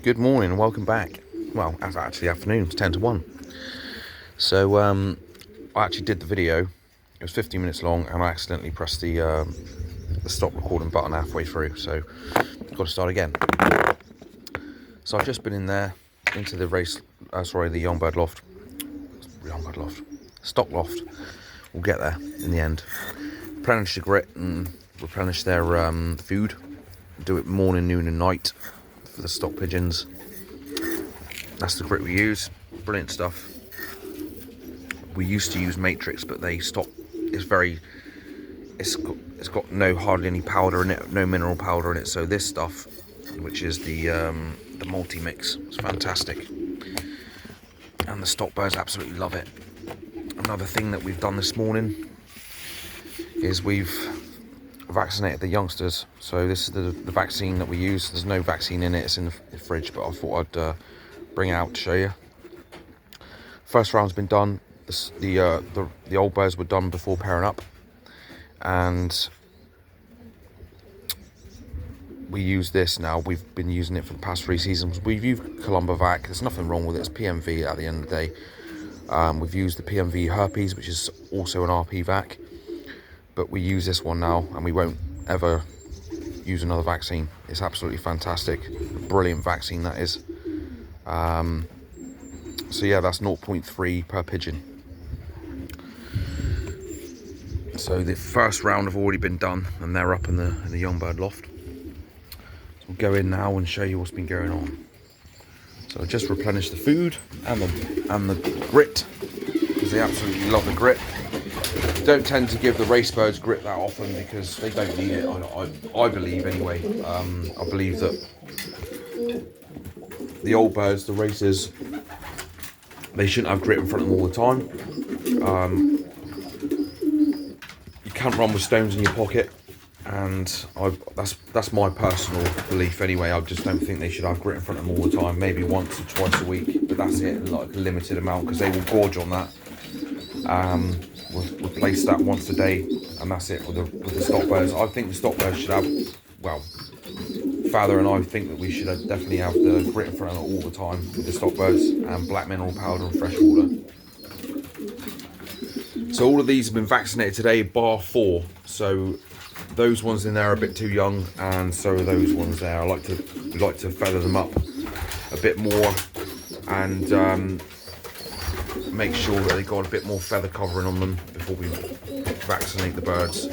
Good morning and welcome back. Well, it's actually afternoon, it's 10 to 1. So I actually did the video. It was 15 minutes long and I accidentally pressed the stop recording button halfway through, so I've got to start again. So I've just been in there into the the Youngbird Loft. Stock Loft. We'll get there in the end. Replenish the grit and replenish their food. Do it morning, noon and night for the stock pigeons. That's the grit we use. Brilliant stuff. We used to use Matrix, but they stopped. It's got hardly any powder in it, no mineral powder in it. So this stuff, which is the multi-mix, is fantastic. And the stock birds absolutely love it. Another thing that we've done this morning is we've vaccinated the youngsters. So this is the vaccine that we use. There's no vaccine in it, it's in the fridge, but I thought I'd bring it out to show you. First round's been done. The old birds were done before pairing up, and we use this now. We've been using it for the past 3 seasons. We've used Columbovac. There's nothing wrong with it. It's PMV at the end of the day. We've used the PMV herpes, which is also an RP vac, but we use this one now and we won't ever use another vaccine. It's absolutely fantastic. A brilliant vaccine that is. So yeah, that's 0.3 per pigeon. So the first round have already been done and they're up in the Youngbird Loft. So we'll go in now and show you what's been going on. So I just replenished the food and the grit, because they absolutely love the grit. Don't tend to give the race birds grit that often because they don't need it. I believe anyway. I believe that the old birds, the racers, they shouldn't have grit in front of them all the time. You can't run with stones in your pocket, and that's my personal belief anyway. I just don't think they should have grit in front of them all the time. Maybe once or twice a week, but that's it, like a limited amount, because they will gorge on that. We'll replace that once a day, and that's it with the stock birds. I think the stock birds should have, well, Father and I think that we should definitely have the grit in front of it all the time with the stock birds, and black mineral powder and fresh water. So all of these have been vaccinated today, bar 4. So those ones in there are a bit too young, and so are those ones there. I like to feather them up a bit more and make sure that they got a bit more feather covering on them before we vaccinate the birds.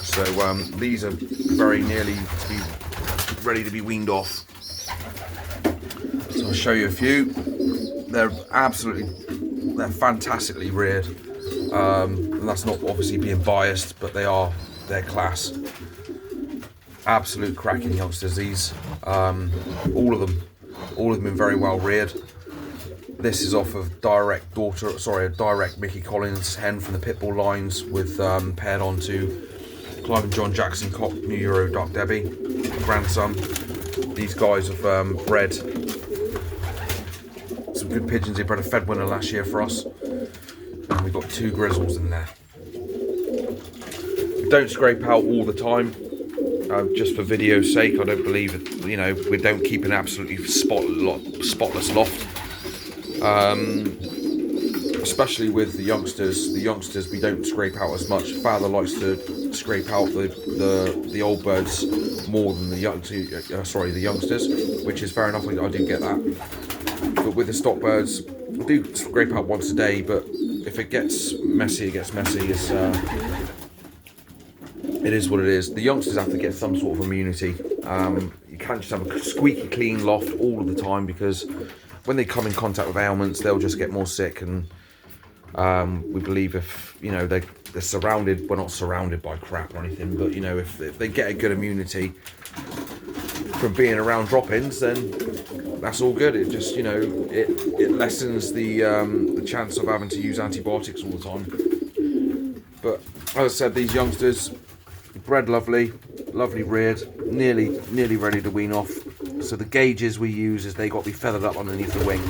So these are very nearly to be ready to be weaned off. So I'll show you a few. They're fantastically reared. And that's not obviously being biased, but they're class. Absolute cracking youngsters, these. All of them have been very well reared. This is off of a direct Mickey Collins hen from the Pitbull lines, with paired onto Clive and John Jackson Cock New Euro Dark Debbie, grandson. These guys have bred some good pigeons. They bred a Fed winner last year for us, and we've got 2 grizzles in there. We don't scrape out all the time, just for video's sake. I don't believe it. We don't keep an absolutely spotless loft. Especially with the youngsters. The youngsters we don't scrape out as much. Father likes to scrape out the old birds more than the youngsters, which is fair enough. I do get that. But with the stock birds, I do scrape out once a day. But if it gets messy, it gets messy. It is what it is. The youngsters have to get some sort of immunity. You can't just have a squeaky clean loft all of the time, because when they come in contact with ailments, they'll just get more sick. And we believe if they're surrounded, we're not surrounded by crap or anything, but if they get a good immunity from being around drop-ins, then that's all good. It just it lessens the chance of having to use antibiotics all the time. But as I said, these youngsters bred lovely reared, nearly ready to wean off. So the gauges we use is they got to be feathered up underneath the wing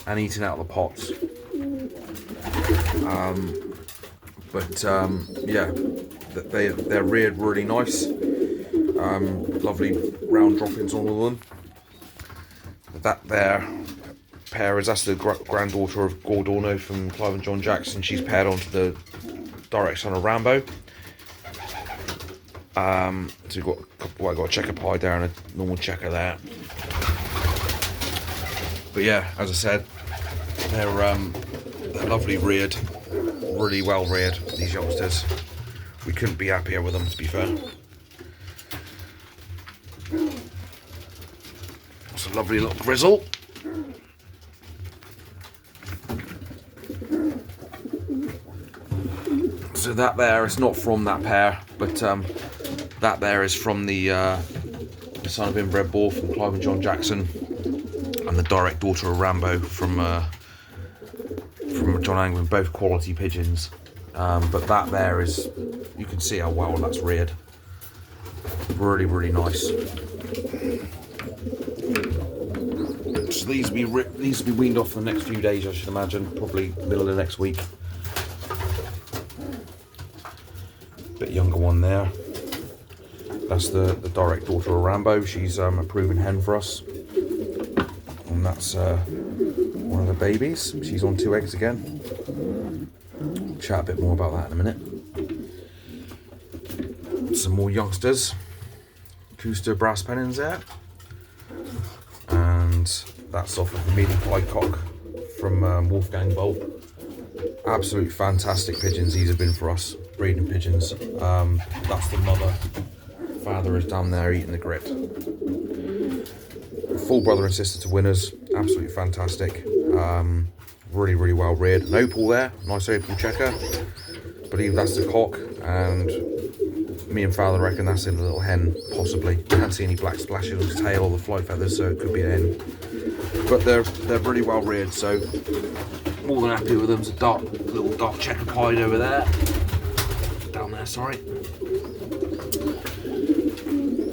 and eaten out of the pots. Yeah, they're reared really nice. Lovely round droppings on all of them. That there pair is, that's the granddaughter of Gordorno from Clive and John Jackson. She's paired onto the direct son of Rambo. So you've got, well, I've got a checker pie there and a normal checker there. But yeah, as I said, they're lovely reared, really well reared, these youngsters. We couldn't be happier with them, to be fair. It's a lovely little grizzle. So that there is not from that pair, but that there is from the son of inbred boar from Clive and John Jackson, and the direct daughter of Rambo from John Angwin, both quality pigeons. But that there is, you can see how well that's reared. Really, really nice. So these will be weaned off for the next few days, I should imagine, probably middle of next week. Bit younger one there. That's the direct daughter of Rambo. She's a proven hen for us, and that's one of the babies. She's on 2 eggs again. Chat a bit more about that in a minute. Some more youngsters. Youngster brass pennons there, and that's off of the medium pied cock from Wolfgang Bolt. Absolute fantastic pigeons these have been for us, breeding pigeons. That's the mother. Father is down there eating the grit. Full brother and sister to winners. Absolutely fantastic. Really, really well reared. An opal there, nice opal checker. I believe that's the cock, and me and father reckon that's in a little hen, possibly. Can't see any black splashes on his tail or the flight feathers, so it could be a hen. But they're really well reared, so more than happy with them. There's a little dark checker pied over there. Down there, sorry.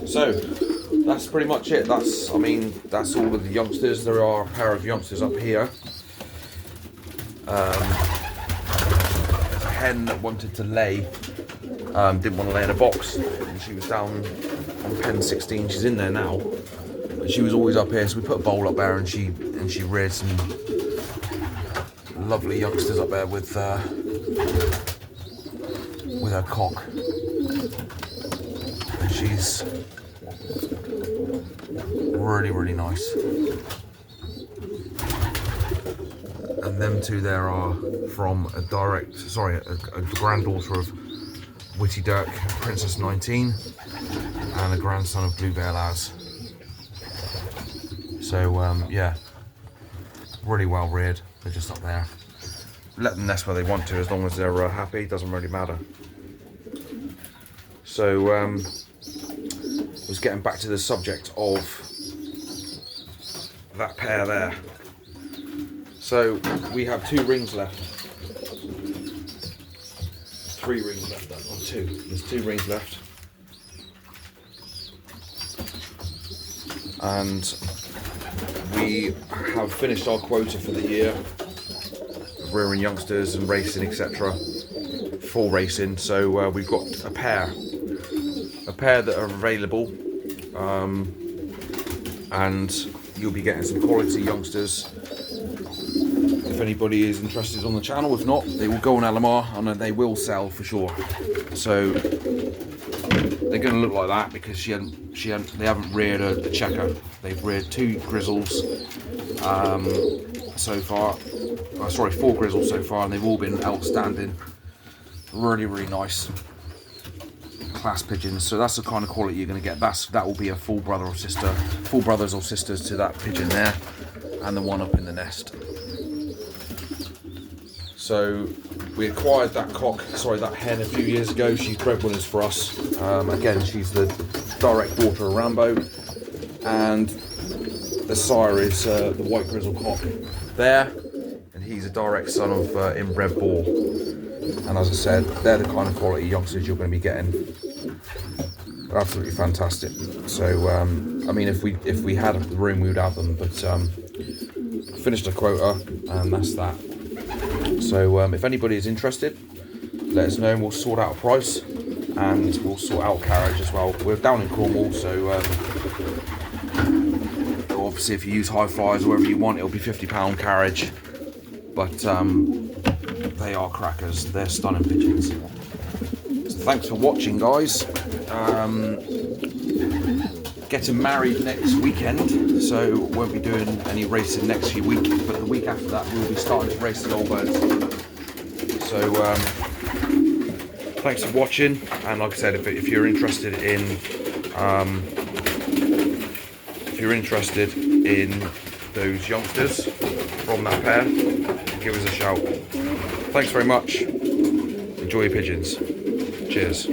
So that's pretty much it. That's all of the youngsters. There are a pair of youngsters up here. There's a hen that wanted to lay, didn't want to lay in a box, and she was down on pen 16. She's in there now, but she was always up here, so we put a bowl up there, and she reared some lovely youngsters up there with her cock, and she's really, really nice. And them two there are from a granddaughter of Witty Dirk, Princess 19, and a grandson of Bluebear Laz. So yeah, really well reared. They're just up there. Let them nest where they want to, as long as they're happy. Doesn't really matter. So I was getting back to the subject of that pair there. So we have 2 rings left. 3 rings left, or 2. There's 2 rings left. And we have finished our quota for the year of rearing youngsters and racing, etc. Full racing. So we've got a pair that are available, and you'll be getting some quality youngsters. If anybody is interested on the channel, if not, they will go on LMR and they will sell for sure. So they're going to look like that because they haven't reared a checker. They've reared 2 grizzles so far. 4 grizzles so far, and they've all been outstanding. Really, really nice class pigeons. So that's the kind of quality you're going to get. That will be a full brothers or sisters to that pigeon there, and the one up in the nest. So we acquired that hen a few years ago. She's bred winners for us. Again, she's the direct daughter of Rambo, and the sire is the white grizzle cock there, and he's a direct son of inbred boar. And as I said, they're the kind of quality youngsters you're going to be getting. They're absolutely fantastic. So I mean, if we had the room, we would have them, but finished a quota, and that's that. So if anybody is interested, let us know and we'll sort out a price, and we'll sort out carriage as well. We're down in Cornwall, so obviously if you use high flyers or whatever you want, it'll be £50 carriage, but they are crackers. They're stunning pigeons. So thanks for watching, guys. Getting married next weekend, so won't be doing any racing next week, but the week after that we'll be starting to race the old birds. So thanks for watching, and like I said, if you're interested in those youngsters from that pair, give us a shout. Thanks very much. Enjoy your pigeons. Cheers.